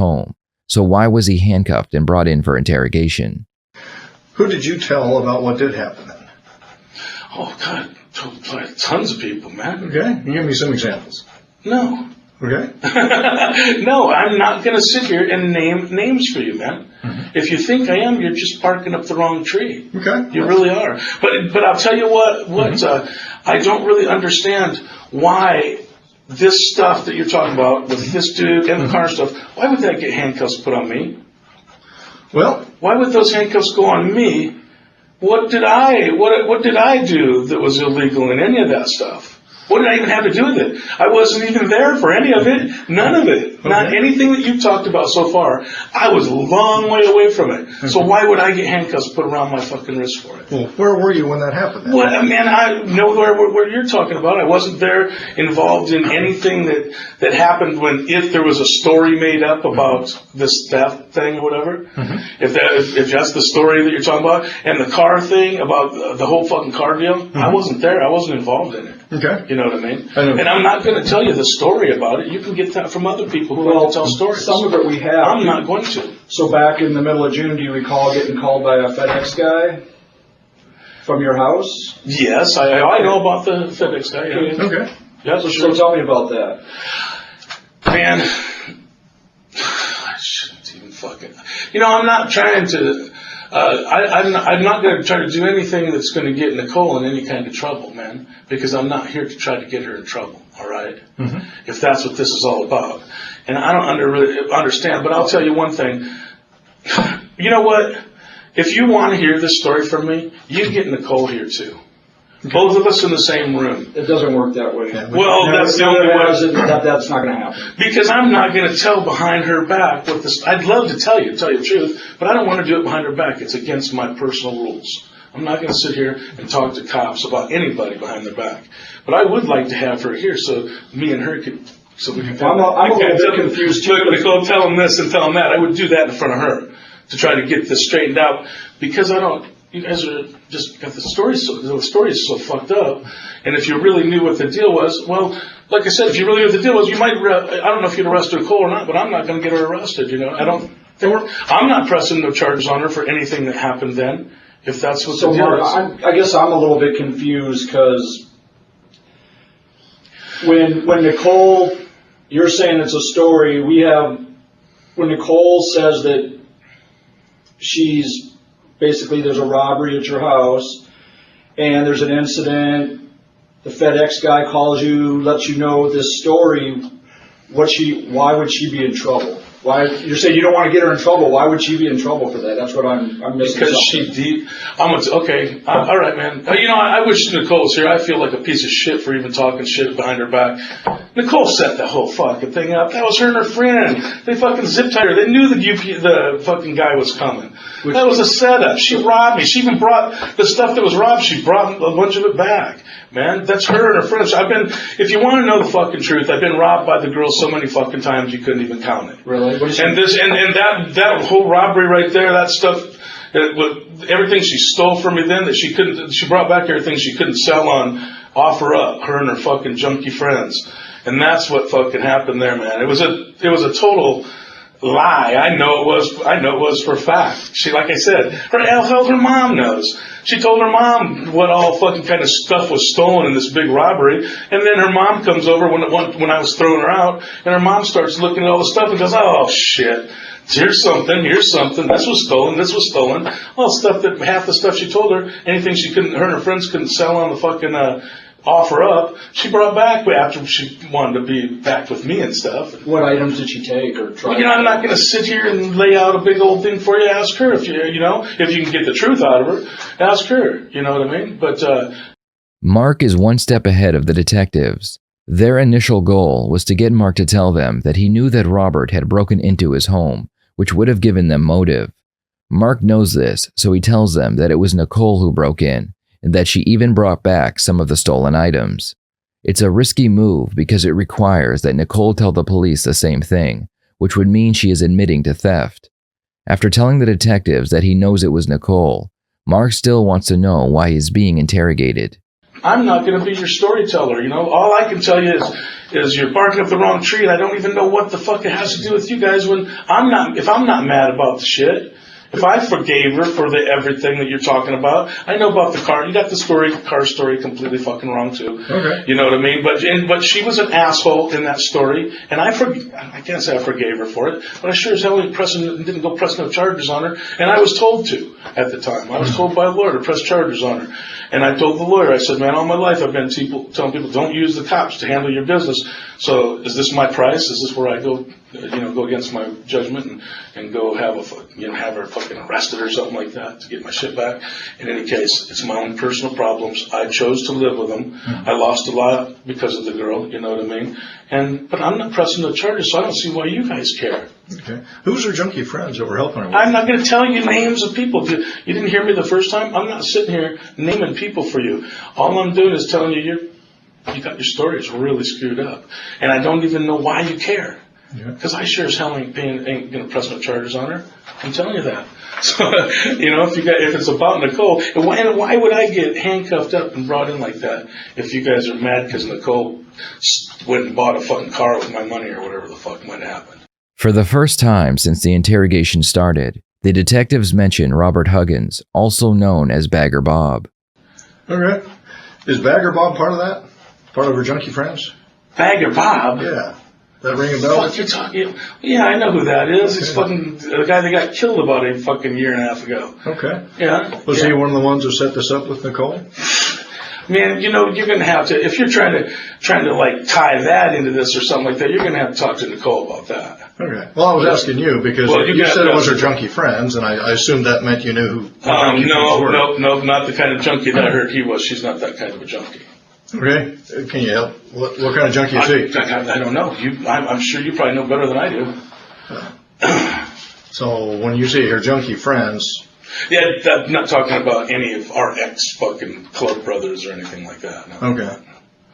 home. So why was he handcuffed and brought in for interrogation? Who did you tell about what did happen then? Oh, God, tons of people, man. Okay, give me some examples. No. Okay. No, I'm not going to sit here and name names for you, man. Mm-hmm. If you think I am, you're just barking up the wrong tree. Okay. You really are. But I'll tell you what, I don't really understand why this stuff that you're talking about with this dude and the car stuff, why would that get handcuffs put on me? Well, why would those handcuffs go on me? What did I do that was illegal in any of that stuff? What did I even have to do with it? I wasn't even there for any of it. None of it. Okay. Not anything that you've talked about so far. I was a long way away from it. Okay. So why would I get handcuffs put around my fucking wrist for it? Well, where were you when that happened? Well, man, I know where you're talking about. I wasn't there involved in anything that happened if there was a story made up about this theft thing or whatever. Mm-hmm. If that's the story that you're talking about, and the car thing about the whole fucking car deal, mm-hmm. I wasn't there. I wasn't involved in it. Okay. You know what I mean? And I'm not going to tell you the story about it. You can get that from other people who like to tell stories. Some of it we have. I'm not going to. So back in the middle of June, do you recall getting called by a FedEx guy from your house? Yes, I know about the FedEx guy. Yeah. Okay. Yeah, so tell me about that. Man, I shouldn't even fucking... I'm not trying to... I'm not going to try to do anything that's going to get Nicole in any kind of trouble, man, because I'm not here to try to get her in trouble, all right? Mm-hmm. If that's what this is all about. And I don't really understand, but I'll tell you one thing. You know what? If you want to hear this story from me, you get Nicole here too. Both of us in the same room. It doesn't work that way. Well, that's the only way. That's not going to happen. Because I'm not going to tell behind her back what this. I'd love to tell you the truth, but I don't want to do it behind her back. It's against my personal rules. I'm not going to sit here and talk to cops about anybody behind their back. But I would like to have her here so me and her could. So we can. I'm a little bit confused too. Nicole, tell them this and tell them that. I would do that in front of her to try to get this straightened out because I don't. You guys are just got the story is so fucked up. And if you really knew what the deal was, well, like I said, if you really knew what the deal was, you might. I don't know if you'd arrest Nicole or not, but I'm not going to get her arrested. I'm not pressing no charges on her for anything that happened then. If that's what the deal is. I guess I'm a little bit confused because when Nicole, you're saying it's a story. When Nicole says that basically there's a robbery at your house and there's an incident, the FedEx guy calls you, lets you know this story, why would she be in trouble? Why you're saying you don't want to get her in trouble? Why would she be in trouble for that? That's what I'm missing. Because okay. All right, man. I wish Nicole was here. I feel like a piece of shit for even talking shit behind her back. Nicole set the whole fucking thing up. That was her and her friend. They fucking zip tied her. They knew the fucking guy was coming. That was a setup. She robbed me. She even brought the stuff that was robbed. She brought a bunch of it back. Man, that's her and her friends. If you want to know the fucking truth, I've been robbed by the girl so many fucking times you couldn't even count it. Really? And that whole robbery right there, that stuff, everything she stole from me then that she brought back everything she couldn't sell on OfferUp, her and her fucking junkie friends. And that's what fucking happened there, man. It was a total lie. I know it was for a fact. She, like I said, her mom knows. She told her mom what all fucking kind of stuff was stolen in this big robbery, and then her mom comes over when I was throwing her out, and her mom starts looking at all the stuff and goes, "Oh shit, here's something, this was stolen." All stuff that half the stuff she told her, anything her and her friends couldn't sell on the fucking OfferUp, she brought back after she wanted to be back with me and stuff. What items did she take or try? Well, I'm not going to sit here and lay out a big old thing for you. Ask her if you can get the truth out of her. Ask her. You know what I mean? But Mark is one step ahead of the detectives. Their initial goal was to get Mark to tell them that he knew that Robert had broken into his home, which would have given them motive. Mark knows this, so he tells them that it was Nicole who broke in, and that she even brought back some of the stolen items. It's a risky move because it requires that Nicole tell the police the same thing, which would mean she is admitting to theft. After telling the detectives that he knows it was Nicole, Mark still wants to know why he's being interrogated. I'm not going to be your storyteller. You know, all I can tell you is you're barking up the wrong tree, and I don't even know what the fuck it has to do with you guys. When if I'm not mad about the shit. If I forgave her for everything that you're talking about, I know about the car. You got the car story completely fucking wrong too. Okay. You know what I mean? But she was an asshole in that story, and I can't say I forgave her for it, but I sure as hell didn't go press no charges on her, and I was told to at the time. I was told by a lawyer to press charges on her, and I told the lawyer, I said, man, all my life I've been telling people don't use the cops to handle your business. So is this my price? Is this where I go? Go against my judgment and go have her fucking arrested or something like that to get my shit back. In any case, it's my own personal problems. I chose to live with them. I lost a lot because of the girl, you know what I mean? But I'm not pressing the charges, so I don't see why you guys care. Okay. Who's her junkie friends that were helping her with? I'm not going to tell you names of people. You didn't hear me the first time? I'm not sitting here naming people for you. All I'm doing is telling you you got your stories really screwed up. And I don't even know why you care. Because I sure as hell ain't going to press no charges on her. I'm telling you that. So, if it's about Nicole, and why would I get handcuffed up and brought in like that if you guys are mad because Nicole went and bought a fucking car with my money or whatever the fuck might happen? For the first time since the interrogation started, the detectives mention Robert Huggins, also known as Bagger Bob. Okay. Is Bagger Bob part of that? Part of her junkie friends? Bagger Bob? Yeah. That ring a bell? Fuck, you're talking? Yeah, I know who that is. Okay. He's fucking the guy that got killed about a fucking year and a half ago. Okay. Yeah. Was he one of the ones who set this up with Nicole? Man, you're going to have to, if you're trying to like tie that into this or something like that, you're going to have to talk to Nicole about that. Okay. Well, I was asking you because you said it was her junkie friends, and I assumed that meant you knew who. No, not the kind of junkie that I heard he was. She's not that kind of a junkie. Okay. Can you help? What kind of junkie is he? I don't know. I'm sure you probably know better than I do. So when you say her junkie friends. Yeah, I'm not talking about any of our ex-fucking club brothers or anything like that. No. Okay.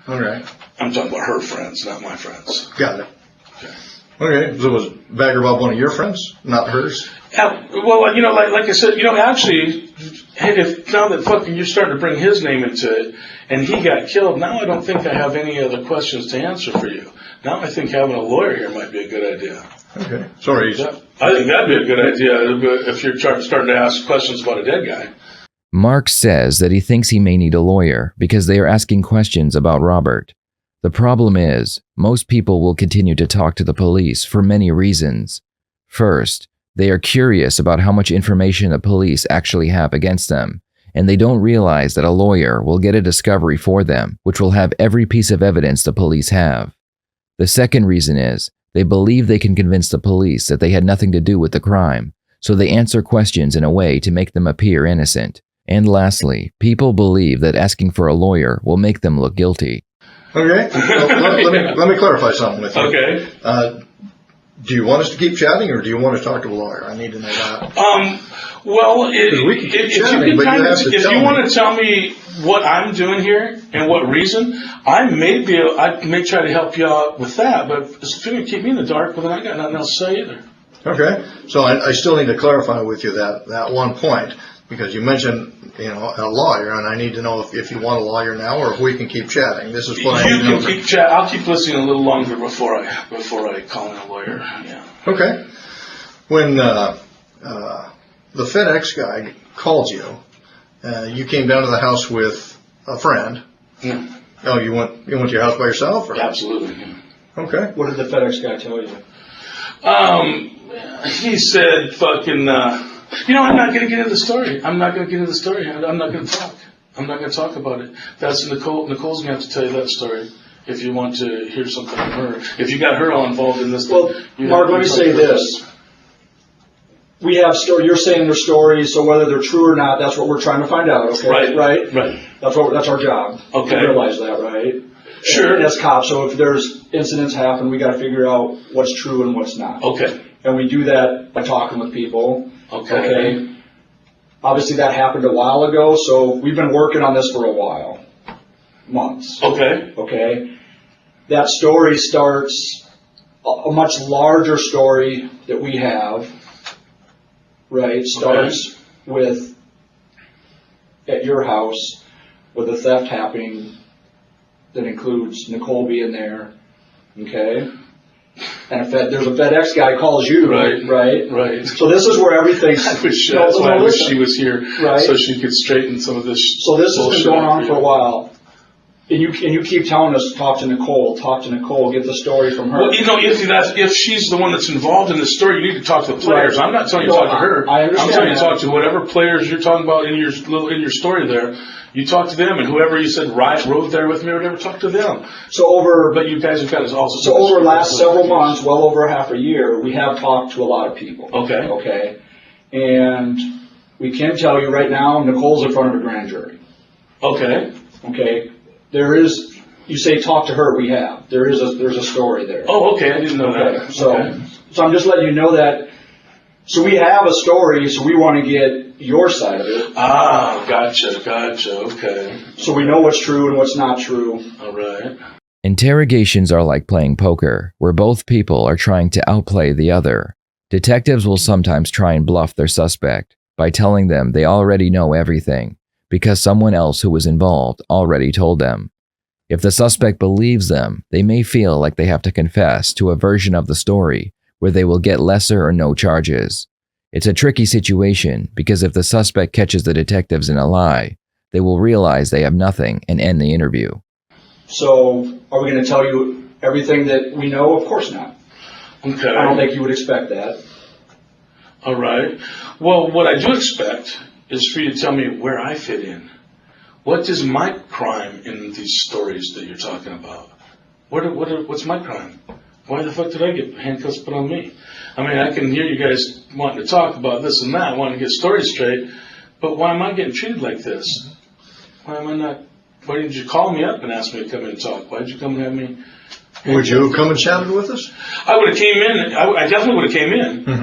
All right. I'm talking about her friends, not my friends. Got it. Okay. Okay. So was Bagger Bob one of your friends, not hers? Yeah, well, like I said, actually, if now that fucking you're starting to bring his name into it, and he got killed, now I don't think I have any other questions to answer for you. Now I think having a lawyer here might be a good idea. Okay. Sorry. I think that'd be a good idea if you're starting to ask questions about a dead guy. Mark says that he thinks he may need a lawyer because they are asking questions about Robert. The problem is, most people will continue to talk to the police for many reasons. First, they are curious about how much information the police actually have against them, and they don't realize that a lawyer will get a discovery for them, which will have every piece of evidence the police have. The second reason is, they believe they can convince the police that they had nothing to do with the crime, so they answer questions in a way to make them appear innocent. And lastly, people believe that asking for a lawyer will make them look guilty. Okay. Well, let me clarify something with you. Okay. Do you want us to keep chatting, or do you want to talk to a lawyer? I need to know that. Well, if you want to tell me what I'm doing here and what reason, I may try to help you out with that. But if you're going to keep me in the dark, well, then I got nothing else to say either. Okay. So I still need to clarify with you that one point, because you mentioned a lawyer, and I need to know if you want a lawyer now or if we can keep chatting. This is what I need to know. You can keep chatting. I'll keep listening a little longer before I call in a lawyer. Yeah. Okay. When the FedEx guy called you, you came down to the house with a friend. Yeah. Oh, you went to your house by yourself? Or? Absolutely. Yeah. Okay. What did the FedEx guy tell you? He said fucking, I'm not going to get into the story. I'm not going to talk. I'm not going to talk about it. That's Nicole. Nicole's going to have to tell you that story if you want to hear something from her. If you got her all involved in this. Well, Mark, let me say this. We have you're saying their stories, so whether they're true or not, that's what we're trying to find out. Okay. Right. That's our job. Okay. To realize that, right? Sure. And as cops, so if there's incidents happen, we got to figure out what's true and what's not. Okay. And we do that by talking with people. Okay. Obviously, that happened a while ago, so we've been working on this for a while, months. Okay. That story starts a much larger story that we have. Right, starts with at your house with a theft happening that includes Nicole being there, okay? And there's a FedEx guy calls you, right? So this is where everything's... That's why I wish she was here, right? So she could straighten some of this. So this has been going on for a while. And you keep telling us, talk to Nicole, get the story from her. Well, if she's the one that's involved in the story, you need to talk to the players. Right. I'm not telling you to talk to her. I understand. I'm telling you to talk to whatever players you're talking about in your story there. You talk to them, and whoever you said rode there with me or whatever, talk to them. But you guys have got to also. So over the last several months, well over half a year, we have talked to a lot of people. Okay. And we can tell you right now, Nicole's in front of a grand jury. Okay. There is, you say talk to her, there's a story there. Oh, okay, I didn't know that. So I'm just letting you know that, so we have a story, so we want to get your side of it. Ah, gotcha, okay. So we know what's true and what's not true. All right. Interrogations are like playing poker, where both people are trying to outplay the other. Detectives will sometimes try and bluff their suspect by telling them they already know everything, because someone else who was involved already told them. If the suspect believes them, they may feel like they have to confess to a version of the story where they will get lesser or no charges. It's a tricky situation because if the suspect catches the detectives in a lie, they will realize they have nothing and end the interview. So are we going to tell you everything that we know? Of course not. Okay. I don't think you would expect that. All right. Well, what I do expect is for you to tell me where I fit in. What is my crime in these stories that you're talking about? What's my crime? Why the fuck did I get handcuffs put on me? I mean, I can hear you guys wanting to talk about this and that, wanting to get stories straight, but why am I getting treated like this? Why didn't you call me up and ask me to come in and talk? Why did you come and have me? Would you have come and chatted with us? I would have came in. I definitely would have came in, but